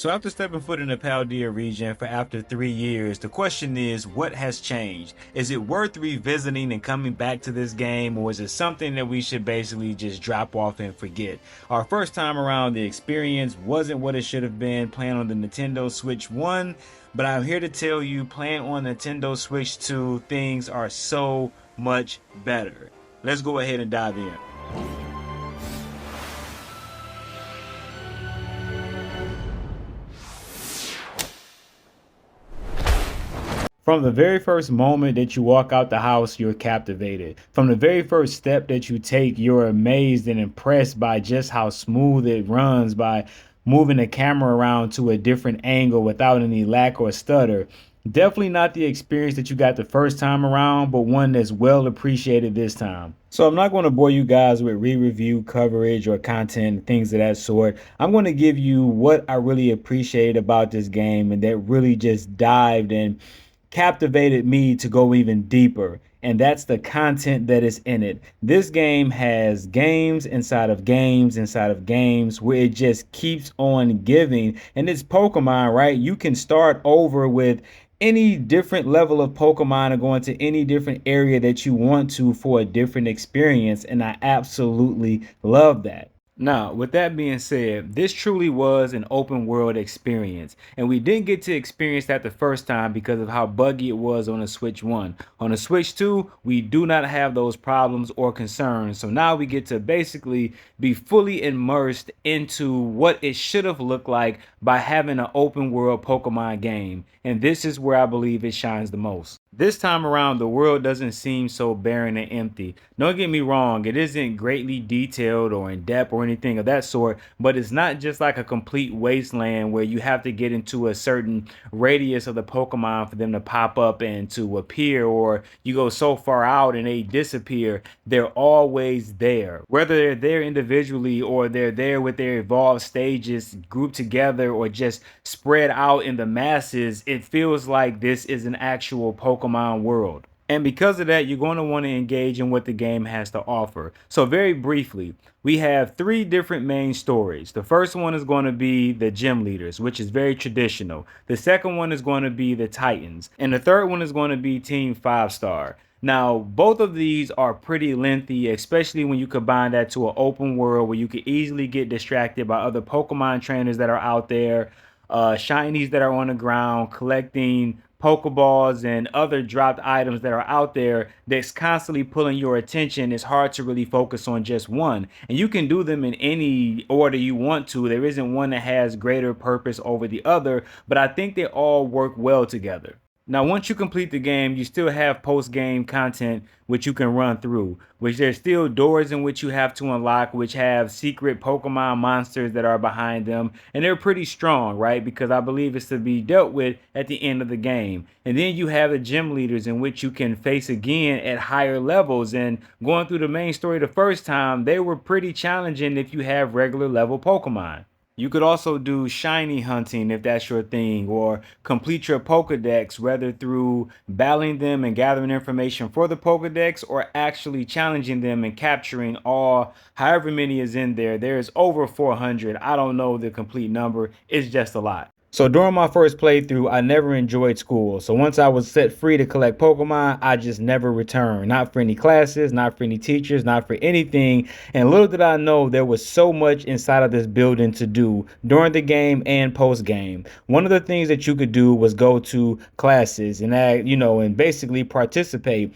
So after stepping foot in the Paldea region for after 3 years, the question is, what has changed? Is it worth revisiting and coming back to this game, or is it something that we should basically just drop off and forget? Our first time around, the experience wasn't what it should have been playing on the Nintendo Switch 1, but I'm here to tell you, playing on Nintendo Switch 2, things are so much better. Let's go ahead and dive in. From the very first moment that you walk out the house, you're captivated. From the very first step that you take, you're amazed and impressed by just how smooth it runs, by moving the camera around to a different angle without any lack or stutter. Definitely not the experience that you got the first time around, but one that's well appreciated this time. So I'm not going to bore you guys with re-review coverage or content, things of that sort. I'm going to give you what I really appreciated about this game and that really just dived and captivated me to go even deeper, and that's the content that is in it. This game has games inside of games inside of games where it just keeps on giving, and it's Pokemon, right? You can start over with any different level of Pokemon and go into any different area that you want to for a different experience, and I absolutely love that. Now, with that being said, this truly was an open world experience, and we didn't get to experience that the first time because of how buggy it was on the Switch 1. On the Switch 2, we do not have those problems or concerns, so now we get to basically be fully immersed into what it should have looked like by having an open world Pokemon game, and this is where I believe it shines the most. This time around, the world doesn't seem so barren and empty. Don't get me wrong, it isn't greatly detailed or in depth or anything of that sort, but it's not just like a complete wasteland where you have to get into a certain radius of the Pokemon for them to pop up and to appear, or you go so far out and they disappear. They're always there. Whether they're there individually or they're there with their evolved stages grouped together or just spread out in the masses, it feels like this is an actual Pokemon world. And because of that, you're going to want to engage in what the game has to offer. So very briefly, we have three different main stories. The first one is going to be the gym leaders, which is very traditional. The second one is going to be the Titans. And the third one is going to be Team 5-Star. Now, both of these are pretty lengthy, especially when you combine that to an open world where you could easily get distracted by other Pokemon trainers that are out there, shinies that are on the ground, collecting Pokeballs and other dropped items that are out there that's constantly pulling your attention. It's hard to really focus on just one. And you can do them in any order you want to. There isn't one that has greater purpose over the other, but I think they all work well together. Now, once you complete the game, you still have post-game content which you can run through, which there's still doors in which you have to unlock, which have secret Pokemon monsters that are behind them, and they're pretty strong, right? Because I believe it's to be dealt with at the end of the game. And then you have the gym leaders in which you can face again at higher levels, and going through the main story the first time, they were pretty challenging if you have regular level Pokemon. You could also do shiny hunting if that's your thing, or complete your Pokedex, whether through battling them and gathering information for the Pokedex or actually challenging them and capturing all, however many is in there. There's over 400. I don't know the complete number. It's just a lot. So during my first playthrough, I never enjoyed school. So once I was set free to collect Pokemon, I just never returned. Not for any classes, not for any teachers, not for anything. And little did I know there was so much inside of this building to do during the game and post game. One of the things that you could do was go to classes and and basically participate.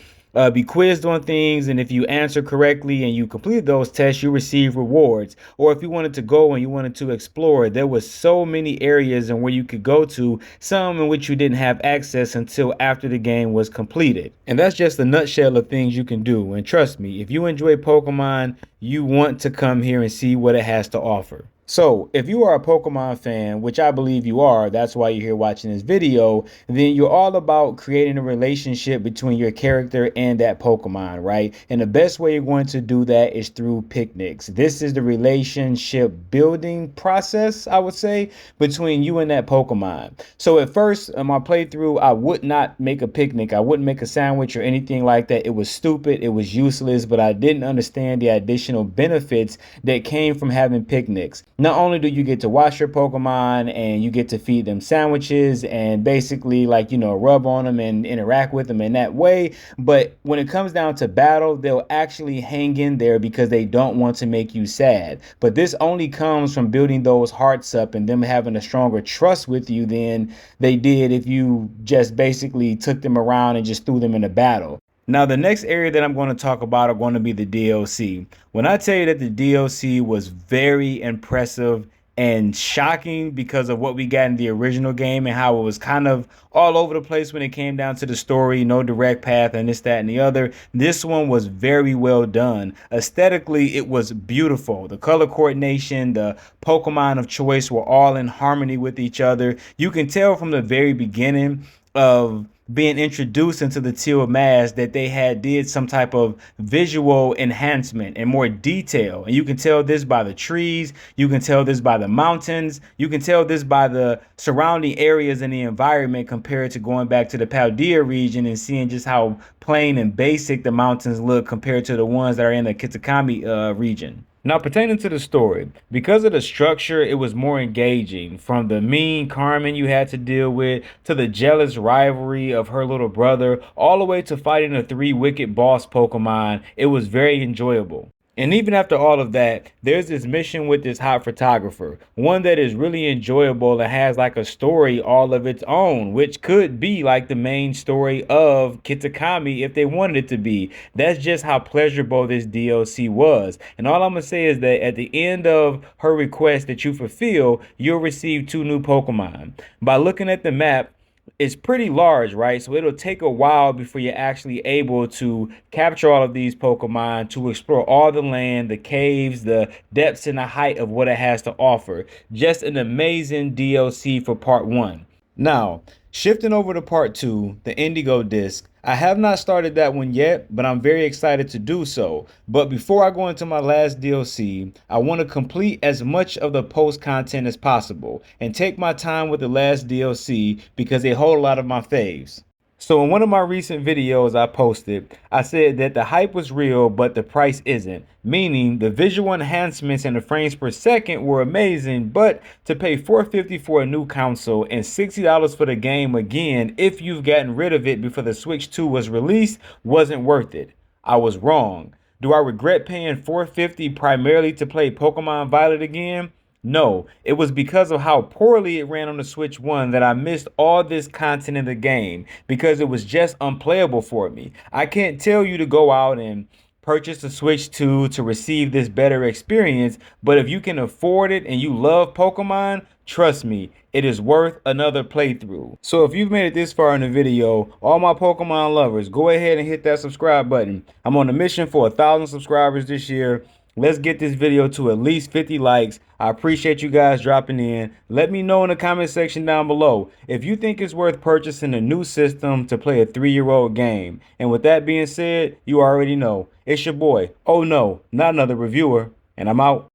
Be quizzed on things, and if you answer correctly and you completed those tests, you receive rewards. Or if you wanted to go and you wanted to explore, there was so many areas and where you could go to, some in which you didn't have access until after the game was completed. And that's just a nutshell of things you can do. And trust me, if you enjoy Pokemon, you want to come here and see what it has to offer. So if you are a Pokemon fan, which I believe you are, that's why you're here watching this video, then you're all about creating a relationship between your character and that Pokemon, right? And the best way you're going to do that is through picnics. This is the relationship building process, I would say, between you and that Pokemon. So at first, in my playthrough, I would not make a picnic. I wouldn't make a sandwich or anything like that. It was stupid. It was useless, but I didn't understand the additional benefits that came from having picnics. Not only do you get to watch your Pokemon and you get to feed them sandwiches and basically, like, rub on them and interact with them in that way, but when it comes down to battle, they'll actually hang in there because they don't want to make you sad. But this only comes from building those hearts up and them having a stronger trust with you than they did if you just basically took them around and just threw them in a battle. Now, the next area that I'm going to talk about are going to be the DLC. When I tell you that the DLC was very impressive and shocking because of what we got in the original game and how it was kind of all over the place when it came down to the story, no direct path, and this, that, and the other, this one was very well done. Aesthetically, it was beautiful. The color coordination, the Pokemon of choice were all in harmony with each other. You can tell from the very beginning of being introduced into the teal mask that they had did some type of visual enhancement and more detail, and you can tell this by the trees, you can tell this by the mountains, you can tell this by the surrounding areas in the environment compared to going back to the Paldea region and seeing just how plain and basic the mountains look compared to the ones that are in the Kitakami region. Now, pertaining to the story, because of the structure, it was more engaging. From the mean Carmen you had to deal with, to the jealous rivalry of her little brother, all the way to fighting the three wicked boss Pokemon, it was very enjoyable. And even after all of that, there's this mission with this hot photographer, one that is really enjoyable and has like a story all of its own, which could be like the main story of Kitakami if they wanted it to be. That's just how pleasurable this DLC was. And all I'm going to say is that at the end of her request that you fulfill, you'll receive 2 new Pokemon. By looking at the map, it's pretty large, right? So it'll take a while before you're actually able to capture all of these Pokemon, to explore all the land, the caves, the depths and the height of what it has to offer. Just an amazing DLC for part 1. Now, shifting over to part 2, the Indigo Disc. I have not started that one yet, but I'm very excited to do so. But before I go into my last DLC, I want to complete as much of the post content as possible and take my time with the last DLC because they hold a lot of my faves. So in one of my recent videos I posted, I said that the hype was real, but the price isn't. Meaning the visual enhancements and the frames per second were amazing, but to pay $450 for a new console and $60 for the game again, if you've gotten rid of it before the Switch 2 was released, wasn't worth it. I was wrong. Do I regret paying $450 primarily to play Pokemon Violet again? No, it was because of how poorly it ran on the Switch 1 that I missed all this content in the game because it was just unplayable for me. I can't tell you to go out and purchase the Switch 2 to receive this better experience, but if you can afford it and you love Pokemon, trust me, it is worth another playthrough. So if you've made it this far in the video, all my Pokemon lovers, go ahead and hit that subscribe button. I'm on a mission for 1,000 subscribers this year. Let's get this video to at least 50 likes. I appreciate you guys dropping in. Let me know in the comment section down below if you think it's worth purchasing a new system to play a 3-year-old game. And with that being said, you already know. It's your boy, oh no, not another reviewer, and I'm out.